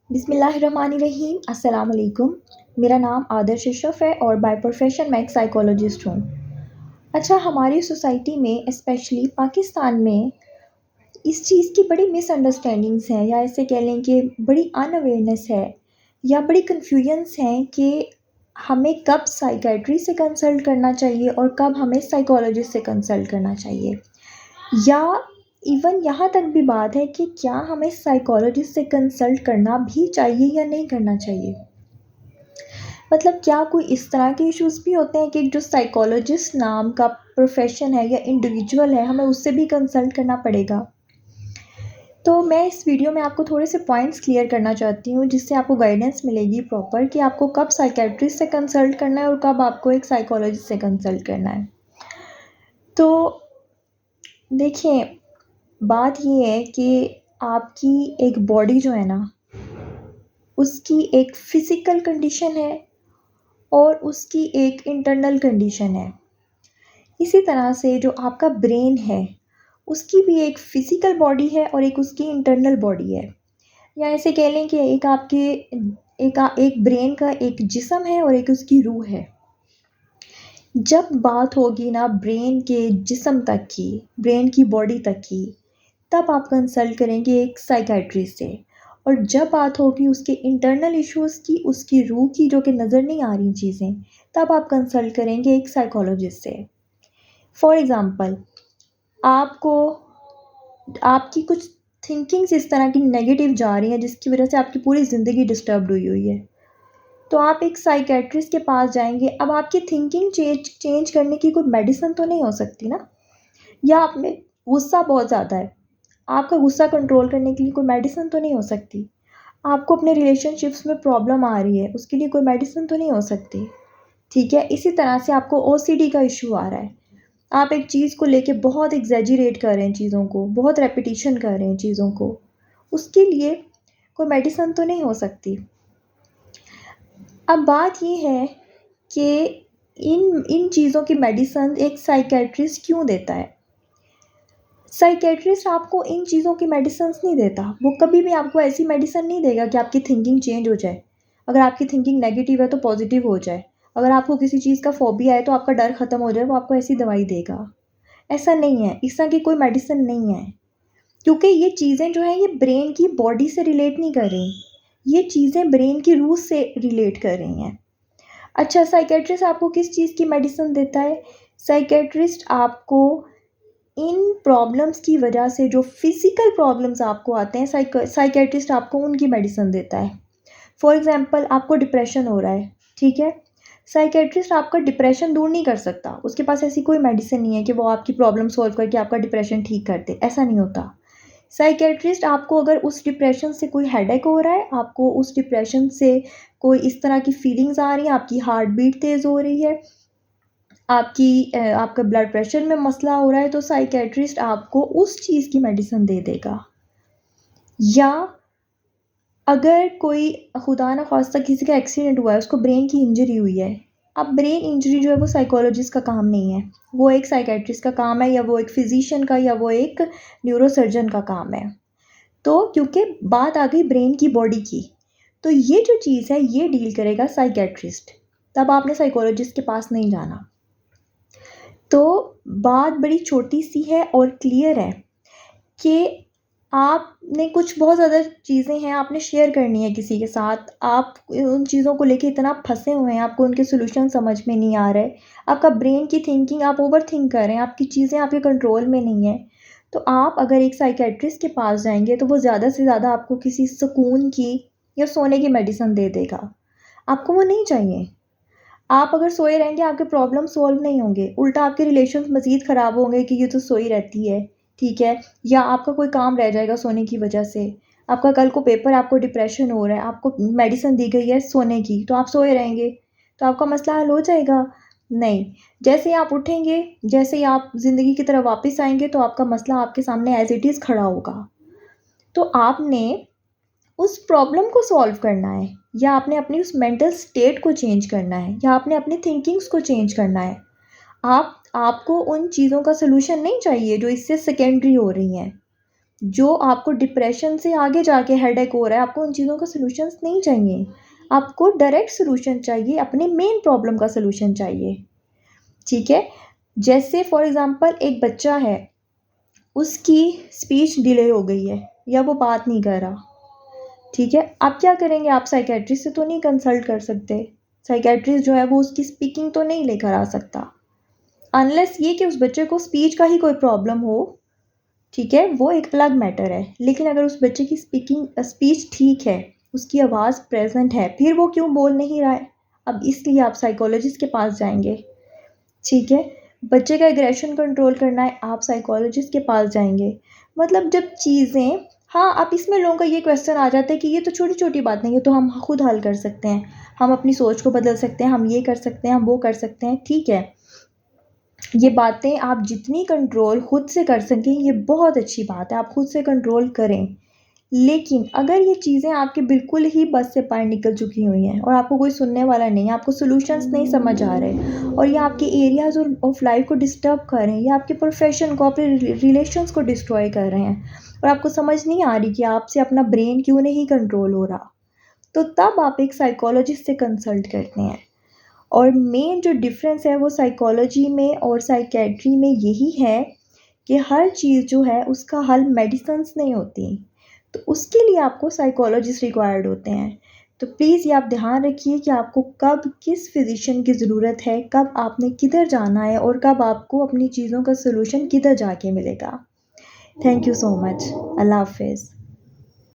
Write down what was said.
बिस्मिल्लाहिर्रहमानिर्रहीम अस्सलाम वालेकुम। मेरा नाम आदर्श अशरफ है और बाय प्रोफेशन मैं एक साइकोलॉजिस्ट हूँ। अच्छा, हमारी सोसाइटी में स्पेशली पाकिस्तान में इस चीज़ की बड़ी मिसअंडरस्टैंडिंग्स हैं, या ऐसे कह लें कि बड़ी अनअवेयरनेस है या बड़ी कन्फ्यूजन्स हैं कि हमें कब साइकियाट्री से कंसल्ट करना चाहिए और कब हमें साइकोलॉजिस्ट से कंसल्ट करना चाहिए, या इवन यहाँ तक भी बात है कि क्या हमें साइकोलॉजिस्ट से कंसल्ट करना भी चाहिए या नहीं करना चाहिए। मतलब क्या कोई इस तरह के इश्यूज़ भी होते हैं कि जो साइकोलॉजिस्ट नाम का प्रोफेशन है या इंडिविजुअल है, हमें उससे भी कंसल्ट करना पड़ेगा। तो मैं इस वीडियो में आपको थोड़े से पॉइंट्स क्लियर करना चाहती हूँ, जिससे आपको गाइडेंस मिलेगी प्रॉपर कि आपको कब साइकियाट्रिस्ट से कंसल्ट करना है और कब आपको एक साइकोलॉजिस्ट से कंसल्ट करना है। तो देखिए, बात ये है कि आपकी एक बॉडी जो है ना, उसकी एक फ़िज़िकल कंडीशन है और उसकी एक इंटरनल कंडीशन है। इसी तरह से जो आपका ब्रेन है, उसकी भी एक फ़िज़िकल बॉडी है और एक उसकी इंटरनल बॉडी है। या ऐसे कह लें कि एक ब्रेन का एक जिस्म है और एक उसकी रूह है। जब बात होगी ना ब्रेन के जिस्म तक की, ब्रेन की बॉडी तक की, तब आप कंसल्ट करेंगे एक साइकियाट्रिस्ट से। और जब बात होगी उसके इंटरनल इश्यूज़ की, उसकी रूह की, जो कि नज़र नहीं आ रही चीज़ें, तब आप कंसल्ट करेंगे एक साइकोलॉजिस्ट से। फॉर एग्ज़ाम्पल, आपको आपकी कुछ थिंकिंग्स इस तरह की नेगेटिव जा रही हैं जिसकी वजह से आपकी पूरी ज़िंदगी डिस्टर्ब्ड हुई है। तो आप एक साइकियाट्रिस्ट के पास जाएँगे। अब आपकी थिंकिंग चेंज करने की कोई मेडिसिन तो नहीं हो सकती ना? या आप में गुस्सा बहुत ज़्यादा है, आपका गुस्सा कंट्रोल करने के लिए कोई मेडिसिन तो नहीं हो सकती। आपको अपने रिलेशनशिप्स में प्रॉब्लम आ रही है, उसके लिए कोई मेडिसिन तो नहीं हो सकती। ठीक है? इसी तरह से आपको ओसीडी का इश्यू आ रहा है। आप एक चीज़ को लेके बहुत एग्ज़ैजरेट कर रहे हैं चीज़ों को, बहुत रेपिटिशन कर रहे हैं चीज़ों को। उसके लिए कोई मेडिसिन तो नहीं हो सकती। अब बात ये है कि इन इन चीज़ों की मेडिसिन एक साइकियाट्रिस्ट क्यों देता है? साइकियाट्रिस्ट आपको इन चीज़ों की मेडिसिन्स नहीं देता। वो कभी भी आपको ऐसी मेडिसिन नहीं देगा कि आपकी थिंकिंग चेंज हो जाए। अगर आपकी थिंकिंग नेगेटिव है तो पॉजिटिव हो जाए। अगर आपको किसी चीज़ का फ़ोबिया है तो आपका डर ख़त्म हो जाए, वो आपको ऐसी दवाई देगा। ऐसा नहीं है, इस तरह की कोई मेडिसिन नहीं है। क्योंकि ये चीज़ें जो हैं ये ब्रेन की बॉडी से रिलेट नहीं कर रही। ये चीज़ें ब्रेन की रूह से रिलेट कर रही हैं। अच्छा, साइकियाट्रिस्ट आपको किस चीज़ की मेडिसिन देता है? साइकियाट्रिस्ट आपको इन प्रॉब्लम्स की वजह से जो फ़िज़िकल प्रॉब्लम्स आपको आते हैं, साइकियाट्रिस्ट आपको उनकी मेडिसिन देता है। फॉर एग्ज़ाम्पल, आपको डिप्रेशन हो रहा है, ठीक है? साइकियाट्रिस्ट आपका डिप्रेशन दूर नहीं कर सकता। उसके पास ऐसी कोई मेडिसिन नहीं है कि वो आपकी प्रॉब्लम सॉल्व करके आपका डिप्रेशन ठीक कर दे, ऐसा नहीं होता। साइकियाट्रिस्ट आपको अगर उस डिप्रेशन से कोई हेडेक हो रहा है, आपको उस डिप्रेशन से कोई इस तरह की फीलिंग्स आ रही हैं, आपकी हार्ट बीट तेज़ हो रही है, आपका ब्लड प्रेशर में मसला हो रहा है, तो साइकियाट्रिस्ट आपको उस चीज़ की मेडिसिन दे देगा। या अगर कोई खुदा ना ख़ास्ता किसी का एक्सीडेंट हुआ है, उसको ब्रेन की इंजरी हुई है। अब ब्रेन इंजरी जो है वो साइकोलॉजिस्ट का काम नहीं है, वो एक साइकियाट्रिस्ट का काम है, या वो एक फ़िज़िशियन का, या वो एक न्यूरोसर्जन का काम है। तो क्योंकि बात आ गई ब्रेन की बॉडी की, तो ये जो चीज़ है ये डील करेगा साइकियाट्रिस्ट। तब आपने साइकोलॉजिस्ट के पास नहीं जाना। तो बात बड़ी छोटी-सी है और क्लियर है कि आपने कुछ बहुत ज़्यादा चीज़ें हैं, आपने शेयर करनी है किसी के साथ। आप उन चीज़ों को लेके इतना फँसे हुए हैं, आपको उनके सॉल्यूशन समझ में नहीं आ रहे। आपका ब्रेन की थिंकिंग, आप ओवरथिंक कर रहे हैं, आपकी चीज़ें आपके कंट्रोल में नहीं है। तो आप अगर एक साइकियाट्रिस्ट के पास जाएँगे तो वो ज़्यादा से ज़्यादा आपको किसी सुकून की या सोने की मेडिसिन दे देगा। आपको वो नहीं चाहिए। आप अगर सोए रहेंगे, आपके प्रॉब्लम सॉल्व नहीं होंगे, उल्टा आपके रिलेशंस मज़ीद ख़राब होंगे कि ये तो सोई रहती है, ठीक है? या आपका कोई काम रह जाएगा सोने की वजह से। आपका कल को पेपर, आपको डिप्रेशन हो रहा है, आपको मेडिसिन दी गई है सोने की, तो आप सोए रहेंगे, तो आपका मसला हल हो जाएगा? नहीं। जैसे ही आप उठेंगे, जैसे ही आप ज़िंदगी की तरफ वापस आएँगे, तो आपका मसला आपके सामने एज़ इट इज़ खड़ा होगा। तो आपने उस प्रॉब्लम को सॉल्व करना है, या आपने अपनी उस मेंटल स्टेट को चेंज करना है, या आपने अपनी थिंकिंग्स को चेंज करना है। आपको उन चीज़ों का सॉल्यूशन नहीं चाहिए जो इससे सेकेंडरी हो रही हैं। जो आपको डिप्रेशन से आगे जाके हेडेक हो रहा है, आपको उन चीज़ों का सॉल्यूशंस नहीं चाहिए। आपको डायरेक्ट सॉल्यूशन चाहिए, अपने मेन प्रॉब्लम का सॉल्यूशन चाहिए, ठीक है? जैसे फॉर एग्ज़ाम्पल एक बच्चा है, उसकी स्पीच डिले हो गई है या वो बात नहीं कर रहा, ठीक है? आप क्या करेंगे? आप साइकियाट्रिस्ट से तो नहीं कंसल्ट कर सकते। साइकियाट्रिस्ट जो है वो उसकी स्पीकिंग तो नहीं लेकर आ सकता, अनलेस ये कि उस बच्चे को स्पीच का ही कोई प्रॉब्लम हो, ठीक है? वो एक अलग मैटर है। लेकिन अगर उस बच्चे की स्पीच ठीक है, उसकी आवाज़ प्रेज़ेंट है, फिर वो क्यों बोल नहीं रहा है? अब इसलिए आप साइकोलॉजिस्ट के पास जाएँगे, ठीक है? बच्चे का एग्रेशन कंट्रोल करना है, आप साइकोलॉजिस्ट के पास जाएँगे। मतलब जब चीज़ें, हाँ, अब इसमें लोगों का ये क्वेश्चन आ जाता है कि ये तो छोटी-छोटी बात नहीं है, तो हम खुद हल कर सकते हैं। हम अपनी सोच को बदल सकते हैं, हम ये कर सकते हैं, हम वो कर सकते हैं, ठीक है। ये बातें आप जितनी कंट्रोल खुद से कर सकें, ये बहुत अच्छी बात है, आप खुद से कंट्रोल करें। लेकिन अगर ये चीज़ें आपके बिल्कुल ही बस से बाहर निकल चुकी हुई हैं और आपको कोई सुनने वाला नहीं है, आपको सॉल्यूशंस नहीं समझ आ रहे और ये आपके एरियाज़ और ऑफ लाइफ को डिस्टर्ब कर रहे हैं, या आपके प्रोफेशन को, आपके रिलेशंस को डिस्ट्रॉय कर रहे हैं और आपको समझ नहीं आ रही कि आपसे अपना ब्रेन क्यों नहीं कंट्रोल हो रहा, तो तब आप एक साइकोलॉजिस्ट से कंसल्ट करते हैं। और मेन जो डिफ़रेंस है वो साइकोलॉजी में और साइकेट्री में यही है कि हर चीज़ जो है उसका हल मेडिसिन्स नहीं होती, तो उसके लिए आपको साइकोलॉजिस्ट रिक्वायर्ड होते हैं। तो प्लीज़ ये आप ध्यान रखिए कि आपको कब किस फ़िज़िशियन की ज़रूरत है, कब आपने किधर जाना है और कब आपको अपनी चीज़ों का सॉल्यूशन किधर जाके मिलेगा। Thank you so much. अल्लाह हाफ़िज़।